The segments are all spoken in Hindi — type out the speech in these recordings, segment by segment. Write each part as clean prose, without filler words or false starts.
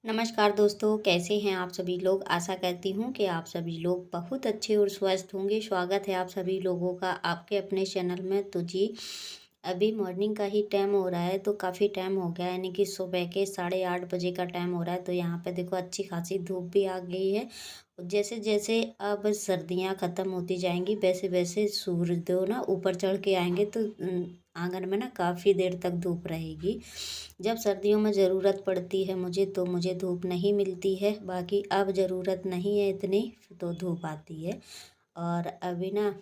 नमस्कार दोस्तों, कैसे हैं आप सभी लोग। आशा करती हूँ कि आप सभी लोग बहुत अच्छे और स्वस्थ होंगे। स्वागत है आप सभी लोगों का आपके अपने चैनल में। तो जी, अभी मॉर्निंग का ही टाइम हो रहा है, तो काफ़ी टाइम हो गया, यानी कि सुबह के 8:30 बजे का टाइम हो रहा है। तो यहाँ पे देखो अच्छी खासी धूप भी आ गई है। जैसे जैसे अब सर्दियाँ ख़त्म होती जाएंगी, वैसे वैसे सूरज ना ऊपर चढ़ के आएंगे, तो आंगन में ना काफ़ी देर तक धूप रहेगी। जब सर्दियों में ज़रूरत पड़ती है मुझे, तो मुझे धूप नहीं मिलती है। बाकी अब ज़रूरत नहीं है इतनी, तो धूप आती है। और अभी ना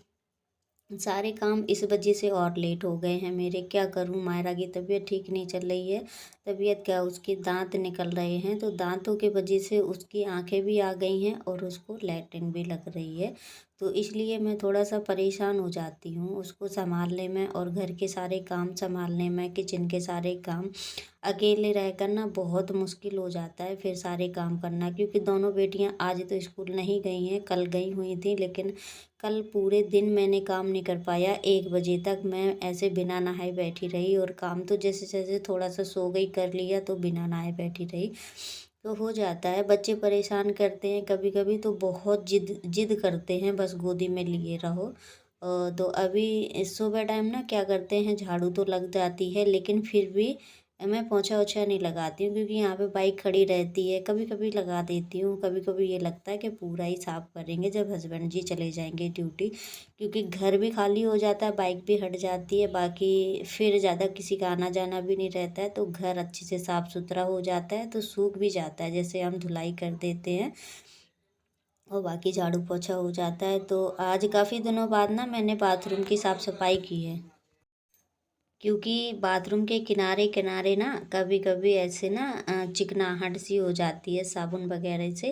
सारे काम इस वजह से और लेट हो गए हैं मेरे। क्या करूं, मायरा की तबीयत ठीक नहीं चल रही है। तबीयत क्या, उसके दांत निकल रहे हैं, तो दांतों के वजह से उसकी आंखें भी आ गई हैं और उसको लैट्रिन भी लग रही है। तो इसलिए मैं थोड़ा सा परेशान हो जाती हूँ उसको संभालने में, और घर के सारे काम संभालने में, किचन के सारे काम। अकेले रहकर ना बहुत मुश्किल हो जाता है फिर सारे काम करना, क्योंकि दोनों बेटियां आज तो स्कूल नहीं गई हैं, कल गई हुई थी। लेकिन कल पूरे दिन मैंने काम नहीं कर पाया। 1 बजे तक मैं ऐसे बिना नहाए बैठी रही, और काम तो जैसे जैसे थोड़ा सा सो गई कर लिया, तो बिना नहाए बैठी रही। तो हो जाता है, बच्चे परेशान करते हैं कभी कभी, तो बहुत जिद जिद करते हैं बस गोदी में लिए रहो। तो अभी सुबह टाइम ना क्या करते हैं, झाड़ू तो लग जाती है, लेकिन फिर भी मैं पोंछा ओछा नहीं लगाती हूँ, क्योंकि यहाँ पे बाइक खड़ी रहती है। कभी कभी लगा देती हूँ, कभी कभी ये लगता है कि पूरा ही साफ करेंगे जब हस्बैंड जी चले जाएंगे ड्यूटी, क्योंकि घर भी खाली हो जाता है, बाइक भी हट जाती है। बाकी फिर ज़्यादा किसी का आना जाना भी नहीं रहता है, तो घर अच्छे से साफ सुथरा हो जाता है, तो सूख भी जाता है, जैसे हम धुलाई कर देते हैं और बाकी झाड़ू पोछा हो जाता है। तो आज काफ़ी दिनों बाद ना मैंने बाथरूम की साफ़ सफाई की है, क्योंकि बाथरूम के किनारे किनारे ना कभी कभी ऐसे ना चिकनाहट सी हो जाती है, साबुन वगैरह से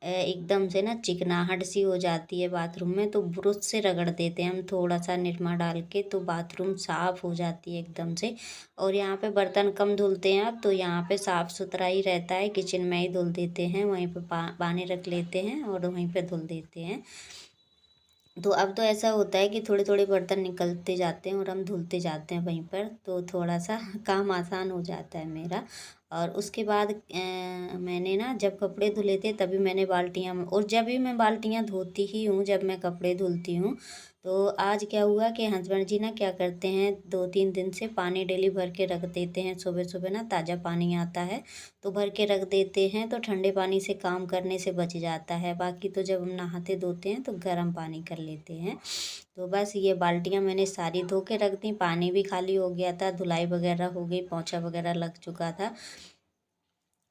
एकदम से ना चिकनाहट सी हो जाती है बाथरूम में। तो ब्रश से रगड़ देते हैं हम थोड़ा सा निरमा डाल के, तो बाथरूम साफ़ हो जाती है एकदम से। और यहाँ पे बर्तन कम धुलते हैं अब, तो यहाँ पे साफ़ सुथरा ही रहता है। किचन में ही धुल देते हैं, वहीं पे पानी रख लेते हैं और वहीं पे धुल देते हैं। तो अब तो ऐसा होता है कि थोड़े थोड़े बर्तन निकलते जाते हैं और हम धुलते जाते हैं वहीं पर, तो थोड़ा सा काम आसान हो जाता है मेरा। और उसके बाद मैंने ना जब कपड़े धुले थे तभी मैंने बाल्टियाँ, और जब भी मैं बाल्टियाँ धोती ही हूँ जब मैं कपड़े धुलती हूँ। तो आज क्या हुआ कि हस्बैंड जी ना क्या करते हैं, 2-3 दिन से पानी डेली भर के रख देते हैं। सुबह सुबह ना ताज़ा पानी आता है, तो भर के रख देते हैं, तो ठंडे पानी से काम करने से बच जाता है। बाकी तो जब हम नहाते धोते हैं तो गर्म पानी कर लेते हैं। तो बस ये बाल्टियाँ मैंने सारी धो के रख दी, पानी भी खाली हो गया था, धुलाई वगैरह हो गई, पोंछा वगैरह लग चुका था।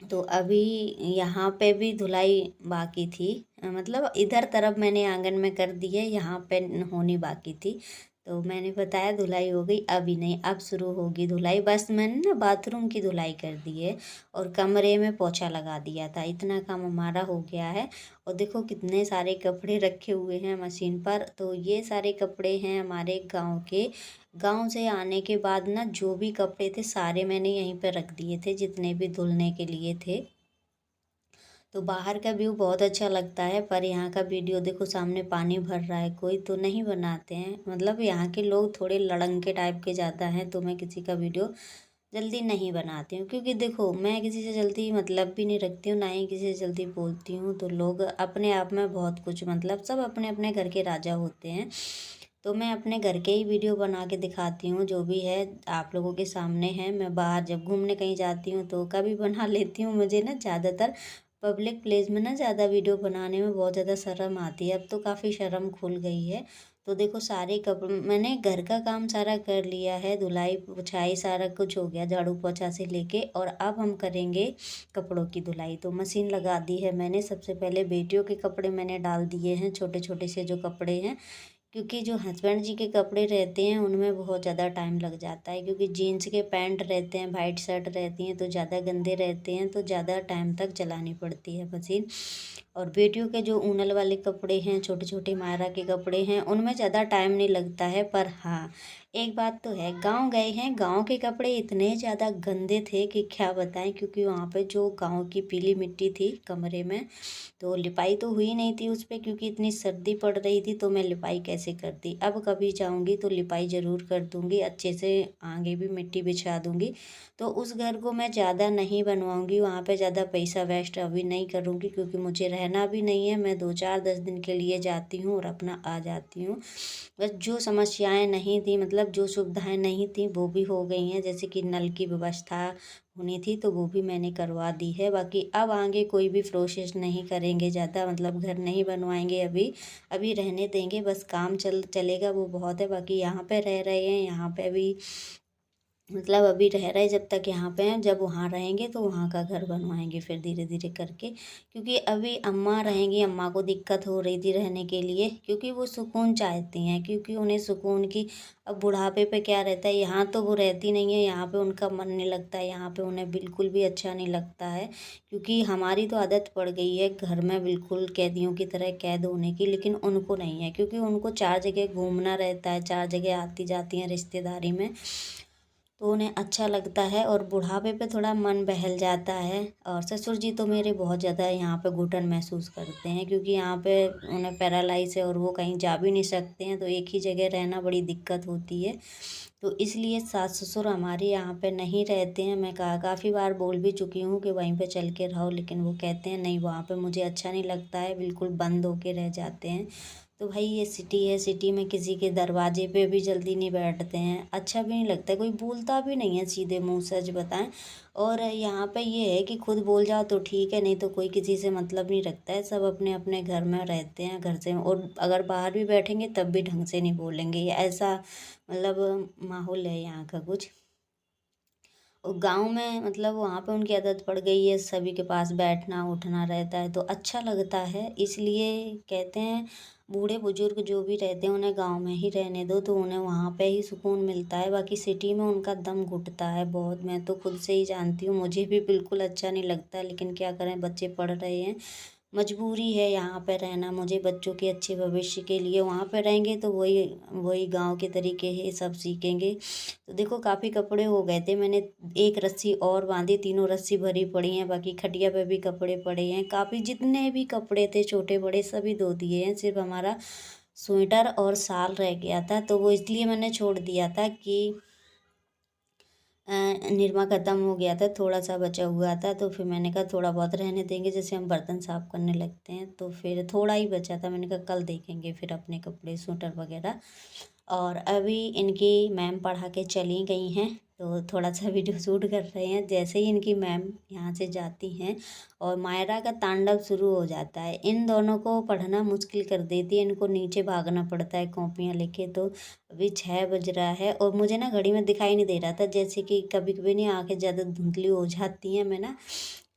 तो अभी यहाँ पे भी धुलाई बाकी थी, मतलब इधर तरफ मैंने आंगन में कर दी है, यहाँ पे होनी बाकी थी। तो मैंने बताया धुलाई हो गई, अभी नहीं, अब शुरू होगी धुलाई। बस मैंने ना बाथरूम की धुलाई कर दी है और कमरे में पोछा लगा दिया था, इतना काम हमारा हो गया है। और देखो कितने सारे कपड़े रखे हुए हैं मशीन पर। तो ये सारे कपड़े हैं हमारे गांव के। गांव से आने के बाद ना जो भी कपड़े थे सारे मैंने यहीं पर रख दिए थे, जितने भी धुलने के लिए थे। तो बाहर का व्यू बहुत अच्छा लगता है, पर यहाँ का वीडियो देखो, सामने पानी भर रहा है, कोई तो नहीं बनाते हैं। मतलब यहाँ के लोग थोड़े लड़ंगे टाइप के ज़्यादा हैं, तो मैं किसी का वीडियो जल्दी नहीं बनाती हूँ, क्योंकि देखो मैं किसी से जल्दी मतलब भी नहीं रखती हूँ, ना ही किसी से जल्दी बोलती हूँ। तो लोग अपने आप में बहुत कुछ, मतलब सब अपने अपने घर के राजा होते हैं। तो मैं अपने घर के ही वीडियो बना के दिखाती हूँ, जो भी है आप लोगों के सामने है। मैं बाहर जब घूमने कहीं जाती हूँ तो कभी बना लेती हूँ। मुझे ना ज़्यादातर पब्लिक प्लेस में ना ज़्यादा वीडियो बनाने में बहुत ज़्यादा शर्म आती है, अब तो काफ़ी शर्म खुल गई है। तो देखो सारे कपड़े मैंने घर का काम सारा कर लिया है, धुलाई पुछाई सारा कुछ हो गया, झाड़ू पोछा से लेके। और अब हम करेंगे कपड़ों की धुलाई। तो मशीन लगा दी है मैंने। सबसे पहले बेटियों के कपड़े मैंने डाल दिए हैं, छोटे छोटे से जो कपड़े हैं, क्योंकि जो हस्बैंड जी के कपड़े रहते हैं उनमें बहुत ज़्यादा टाइम लग जाता है, क्योंकि जीन्स के पैंट रहते हैं, वाइट शर्ट रहती हैं, तो ज़्यादा गंदे रहते हैं, तो ज़्यादा टाइम तक चलानी पड़ती है मशीन। और बेटियों के जो ऊनल वाले कपड़े हैं, छोटे छोटे मायरा के कपड़े हैं, उनमें ज़्यादा टाइम नहीं लगता है। पर हाँ, एक बात तो है, गांव गए हैं, गांव के कपड़े इतने ज़्यादा गंदे थे कि क्या बताएं, क्योंकि वहाँ पे जो गांव की पीली मिट्टी थी कमरे में, तो लिपाई तो हुई नहीं थी उस पे, क्योंकि इतनी सर्दी पड़ रही थी, तो मैं लिपाई कैसे करती। अब कभी जाऊँगी तो लिपाई ज़रूर कर दूँगी, अच्छे से आगे भी मिट्टी बिछा दूँगी। तो उस घर को मैं ज़्यादा नहीं बनवाऊँगी, वहाँ पे ज़्यादा पैसा वेस्ट अभी नहीं करूँगी, क्योंकि मुझे रहना भी नहीं है। मैं 2 4 10 दिन के लिए जाती हूँ और अपना आ जाती हूँ। बस जो समस्याएं नहीं थी, मतलब जो सुविधाएं नहीं थी, वो भी हो गई हैं। जैसे कि नल की व्यवस्था होनी थी तो वो भी मैंने करवा दी है। बाकी अब आगे कोई भी प्रोसेस नहीं करेंगे ज़्यादा, मतलब घर नहीं बनवाएंगे अभी, अभी रहने देंगे। बस काम चलेगा वो बहुत है। बाकी यहाँ पे रह रहे हैं, यहाँ पे भी मतलब अभी रह रहे जब तक यहाँ पे हैं, जब वहाँ रहेंगे तो वहाँ का घर बनवाएंगे फिर धीरे धीरे करके। क्योंकि अभी अम्मा रहेंगी, अम्मा को दिक्कत हो रही थी रहने के लिए, क्योंकि वो सुकून चाहती हैं, क्योंकि उन्हें सुकून की, अब बुढ़ापे पे क्या रहता है, यहाँ तो वो रहती नहीं है, यहाँ पे उनका मन नहीं लगता है, यहाँ पे उन्हें बिल्कुल भी अच्छा नहीं लगता है। क्योंकि हमारी तो आदत पड़ गई है घर में बिल्कुल कैदियों की तरह कैद होने की, लेकिन उनको नहीं है, क्योंकि उनको 4 जगह घूमना रहता है, 4 जगह आती जाती हैं रिश्तेदारी में, तो उन्हें अच्छा लगता है। और बुढ़ापे पे थोड़ा मन बहल जाता है। और ससुर जी तो मेरे बहुत ज़्यादा यहाँ पे घुटन महसूस करते हैं, क्योंकि यहाँ पे उन्हें पैरालाइज है और वो कहीं जा भी नहीं सकते हैं, तो एक ही जगह रहना बड़ी दिक्कत होती है। तो इसलिए सास ससुर हमारे यहाँ पे नहीं रहते हैं। मैं काफ़ी बार बोल भी चुकी हूँ कि वहीं पे चल के रहो, लेकिन वो कहते हैं नहीं, वहाँ पे मुझे अच्छा नहीं लगता है, बिल्कुल बंद होके रह जाते हैं। तो भाई ये सिटी है, सिटी में किसी के दरवाजे पे भी जल्दी नहीं बैठते हैं, अच्छा भी नहीं लगता है, कोई बोलता भी नहीं है सीधे मुंह, सच बताएं। और यहाँ पे ये है कि खुद बोल जाओ तो ठीक है, नहीं तो कोई किसी से मतलब नहीं रखता है, सब अपने अपने घर में रहते हैं, घर से। और अगर बाहर भी बैठेंगे तब भी ढंग से नहीं बोलेंगे, ये ऐसा मतलब माहौल है यहाँ का कुछ। और गाँव में मतलब वहाँ पे उनकी आदत पड़ गई है, सभी के पास बैठना उठना रहता है, तो अच्छा लगता है। इसलिए कहते हैं बूढ़े बुजुर्ग जो भी रहते हैं उन्हें गाँव में ही रहने दो, तो उन्हें वहाँ पे ही सुकून मिलता है। बाकी सिटी में उनका दम घुटता है बहुत, मैं तो खुद से ही जानती हूँ, मुझे भी बिल्कुल अच्छा नहीं लगता, लेकिन क्या करें, बच्चे पढ़ रहे हैं, मजबूरी है यहाँ पे रहना मुझे, बच्चों के अच्छे भविष्य के लिए। वहाँ पे रहेंगे तो वही वही गांव के तरीके ही सब सीखेंगे। तो देखो काफ़ी कपड़े हो गए थे, मैंने एक रस्सी और बांधी, तीनों रस्सी भरी पड़ी हैं। बाकी खटिया पे भी कपड़े पड़े हैं काफ़ी, जितने भी कपड़े थे छोटे बड़े सभी धो दिए हैं। सिर्फ हमारा स्वेटर और शाल रह गया था, तो वो इसलिए मैंने छोड़ दिया था कि निरमा ख़त्म हो गया था, थोड़ा सा बचा हुआ था, तो फिर मैंने कहा थोड़ा बहुत रहने देंगे, जैसे हम बर्तन साफ़ करने लगते हैं, तो फिर थोड़ा ही बचा था, मैंने कहा कल देखेंगे फिर अपने कपड़े स्वेटर वगैरह। और अभी इनकी मैम पढ़ा के चली गई हैं, तो थोड़ा सा वीडियो शूट कर रहे हैं। जैसे ही इनकी मैम यहाँ से जाती हैं और मायरा का तांडव शुरू हो जाता है, इन दोनों को पढ़ना मुश्किल कर देती है, इनको नीचे भागना पड़ता है कॉपियाँ लेके। तो अभी 6 बज रहा है और मुझे ना घड़ी में दिखाई नहीं दे रहा था, जैसे कि कभी कभी नहीं आंखें ज़्यादा धुंधली हो जाती हैं, मैं ना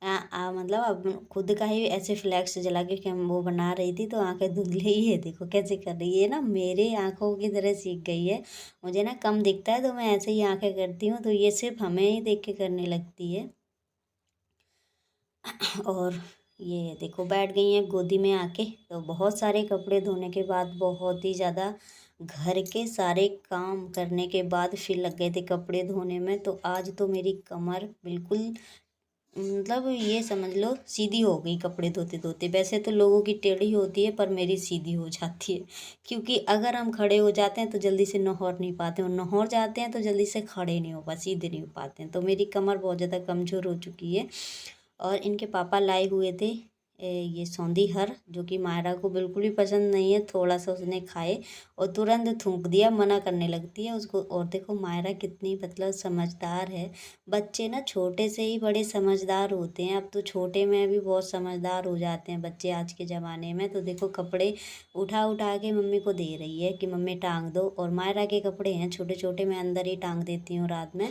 मतलब अब खुद का ही ऐसे फ्लैक्स जला के हम वो बना रही थी, तो आंखें धुंधली ही है, देखो कैसे कर रही है ना, मेरे आंखों की तरह सीख गई है। मुझे ना कम दिखता है तो मैं ऐसे ही आंखें करती हूँ, तो ये सिर्फ हमें ही देख के करने लगती है। और ये देखो बैठ गई हैं गोदी में आके। तो बहुत सारे कपड़े धोने के बाद, बहुत ही ज़्यादा घर के सारे काम करने के बाद फिर लग गए थे कपड़े धोने में। तो आज तो मेरी कमर बिल्कुल, मतलब ये समझ लो सीधी हो गई कपड़े धोते धोते। वैसे तो लोगों की टेढ़ी होती है, पर मेरी सीधी हो जाती है, क्योंकि अगर हम खड़े हो जाते हैं तो जल्दी से नहौर नहीं पाते, और नहौर जाते हैं तो जल्दी से खड़े नहीं हो पाते, सीधे नहीं हो पाते हैं। तो मेरी कमर बहुत ज़्यादा कमज़ोर हो चुकी है। और इनके पापा लाए हुए थे ये सौंधी हर, जो कि मायरा को बिल्कुल भी पसंद नहीं है। थोड़ा सा उसने खाए और तुरंत थूक दिया, मना करने लगती है उसको। और देखो मायरा कितनी मतलब समझदार है। बच्चे ना छोटे से ही बड़े समझदार होते हैं, अब तो छोटे में भी बहुत समझदार हो जाते हैं बच्चे आज के ज़माने में। तो देखो कपड़े उठा उठा के मम्मी को दे रही है कि मम्मी टांग दो। और मायरा के कपड़े हैं छोटे छोटे, मैं अंदर ही टांग देती हूँ रात में,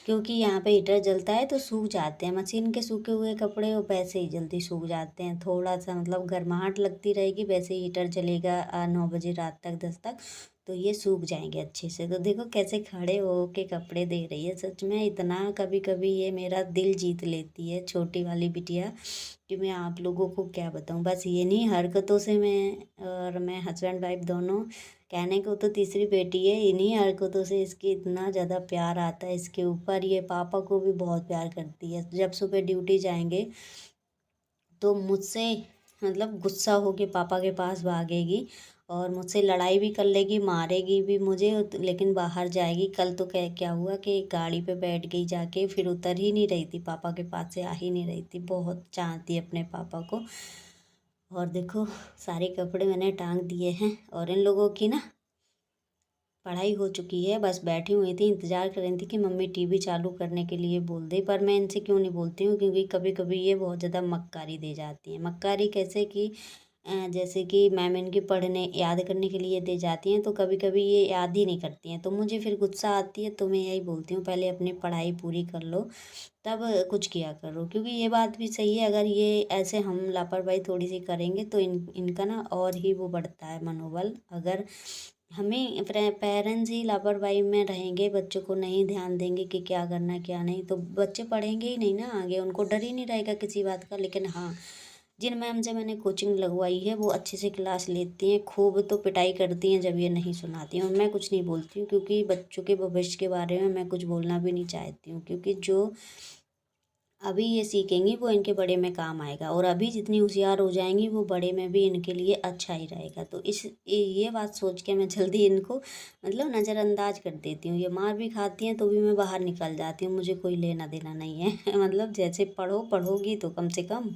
क्योंकि यहाँ पे हीटर जलता है तो सूख जाते हैं, मशीन के सूखे हुए कपड़े वो वैसे ही जल्दी सूख जाते हैं। थोड़ा सा मतलब गर्माहट लगती रहेगी, वैसे ही हीटर चलेगा 9 बजे रात तक 10 तक, तो ये सूख जाएंगे अच्छे से। तो देखो कैसे खड़े हो के कपड़े दे रही है, सच में इतना कभी कभी ये मेरा दिल जीत लेती है छोटी वाली बिटिया, कि मैं आप लोगों को क्या बताऊँ। बस ये नहीं, हरकतों से मैं हस्बैंड वाइफ दोनों, कहने को तो तीसरी बेटी है, इन्हीं हरकतों से इसकी इतना ज़्यादा प्यार आता है इसके ऊपर। ये पापा को भी बहुत प्यार करती है, जब सुबह ड्यूटी जाएंगे तो मुझसे मतलब गुस्सा होके पापा के पास भागेगी और मुझसे लड़ाई भी कर लेगी, मारेगी भी मुझे, लेकिन बाहर जाएगी। कल तो क्या हुआ कि गाड़ी पे बैठ गई जाके, फिर उतर ही नहीं रही थी, पापा के पास से आ ही नहीं रही थी। बहुत चाहती है अपने पापा को। और देखो सारे कपड़े मैंने टांग दिए हैं और इन लोगों की ना पढ़ाई हो चुकी है, बस बैठी हुई थी, इंतज़ार कर रही थी कि मम्मी टीवी चालू करने के लिए बोल दे। पर मैं इनसे क्यों नहीं बोलती हूँ, क्योंकि कभी कभी ये बहुत ज़्यादा मक्कारी दे जाती हैं। मक्कारी कैसे कि जैसे कि मैम इनकी पढ़ने याद करने के लिए दे जाती हैं, तो कभी कभी ये याद ही नहीं करती हैं, तो मुझे फिर गुस्सा आती है। तो मैं यही बोलती हूँ पहले अपनी पढ़ाई पूरी कर लो तब कुछ किया करो, क्योंकि ये बात भी सही है। अगर ये ऐसे हम लापरवाही थोड़ी सी करेंगे तो इनका ना और ही वो बढ़ता है मनोबल। अगर हमें पेरेंट्स ही लापरवाही में रहेंगे, बच्चों को नहीं ध्यान देंगे कि क्या करना क्या नहीं, तो बच्चे पढ़ेंगे ही नहीं ना आगे, उनको डर ही नहीं रहेगा किसी बात का। लेकिन हाँ, जिन मैम से मैंने कोचिंग लगवाई है वो अच्छे से क्लास लेती हैं, खूब तो पिटाई करती हैं जब ये नहीं सुनाती हैं। और मैं कुछ नहीं बोलती हूँ, क्योंकि बच्चों के भविष्य के बारे में मैं कुछ बोलना भी नहीं चाहती हूँ, क्योंकि जो अभी ये सीखेंगी वो इनके बड़े में काम आएगा, और अभी जितनी होशियार हो जाएंगी वो बड़े में भी इनके लिए अच्छा ही रहेगा। तो ये बात सोच के मैं जल्दी इनको मतलब नज़रअंदाज कर देती हूँ। ये मार भी खाती हैं तो भी मैं बाहर निकल जाती हूँ, मुझे कोई लेना देना नहीं है मतलब जैसे पढ़ोगी तो कम से कम।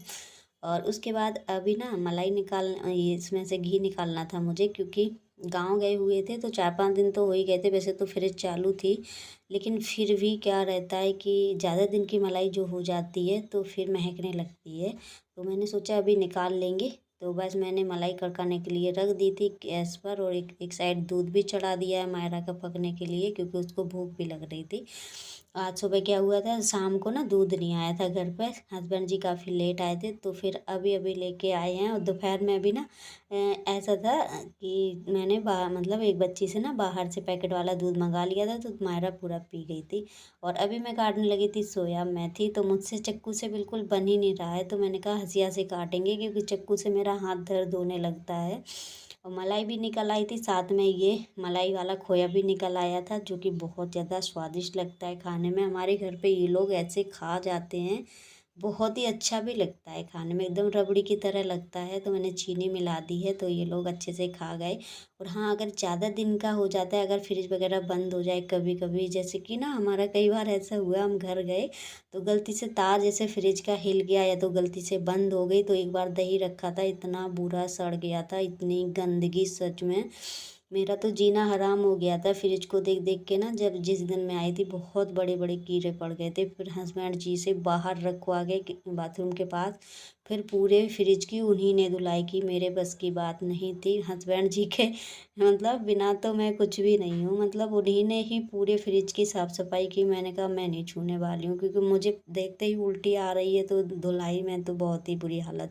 और उसके बाद अभी ना मलाई ये इसमें से घी निकालना था मुझे, क्योंकि गांव गए हुए थे तो 4-5 दिन तो हो ही गए थे, वैसे तो फ्रिज चालू थी, लेकिन फिर भी क्या रहता है कि ज़्यादा दिन की मलाई जो हो जाती है तो फिर महकने लगती है। तो मैंने सोचा अभी निकाल लेंगे, तो बस मैंने मलाई कड़काने के लिए रख दी थी गैस पर, और एक साइड दूध भी चढ़ा दिया है मायरा का पकने के लिए, क्योंकि उसको भूख भी लग रही थी। आज सुबह क्या हुआ था, शाम को ना दूध नहीं आया था घर पर, हस्बैंड जी काफ़ी लेट आए थे, तो फिर अभी अभी लेके आए हैं। और दोपहर में भी ना ऐसा था कि मैंने मतलब एक बच्ची से ना बाहर से पैकेट वाला दूध मंगा लिया था, तो मायरा पूरा पी गई थी। और अभी मैं काटने लगी थी सोया मेथी, तो मुझसे चक्कू से बिल्कुल बन ही नहीं रहा है, तो मैंने कहा हसिया से काटेंगे, क्योंकि चक्कू से मेरा हाथ दर्द होने लगता है। और मलाई भी निकल आई थी, साथ में ये मलाई वाला खोया भी निकल आया था, जो कि बहुत ज़्यादा स्वादिष्ट लगता है खाने में। हमारे घर पे ये लोग ऐसे खा जाते हैं, बहुत ही अच्छा भी लगता है खाने में, एकदम रबड़ी की तरह लगता है। तो मैंने चीनी मिला दी है तो ये लोग अच्छे से खा गए। और हाँ, अगर ज़्यादा दिन का हो जाता है, अगर फ्रिज वगैरह बंद हो जाए कभी कभी, जैसे कि ना हमारा कई बार ऐसा हुआ, हम घर गए तो गलती से तार जैसे फ्रिज का हिल गया या तो गलती से बंद हो गई, तो एक बार दही रखा था, इतना बुरा सड़ गया था, इतनी गंदगी, सच में मेरा तो जीना हराम हो गया था फ्रिज को देख देख के ना। जब जिस दिन मैं आई थी बहुत बड़े बड़े कीड़े पड़ गए थे, फिर हस्बैंड जी से बाहर रखवा गए बाथरूम के पास, फिर पूरे फ्रिज की उन्हीं ने धुलाई की, मेरे बस की बात नहीं थी। हस्बैंड जी के मतलब बिना तो मैं कुछ भी नहीं हूँ, मतलब उन्हीं ने ही पूरे फ्रिज की साफ़ सफाई की। मैंने कहा मैं नहीं छूने वाली हूँ, क्योंकि मुझे देखते ही उल्टी आ रही है, तो धुलाई में तो बहुत ही बुरी हालत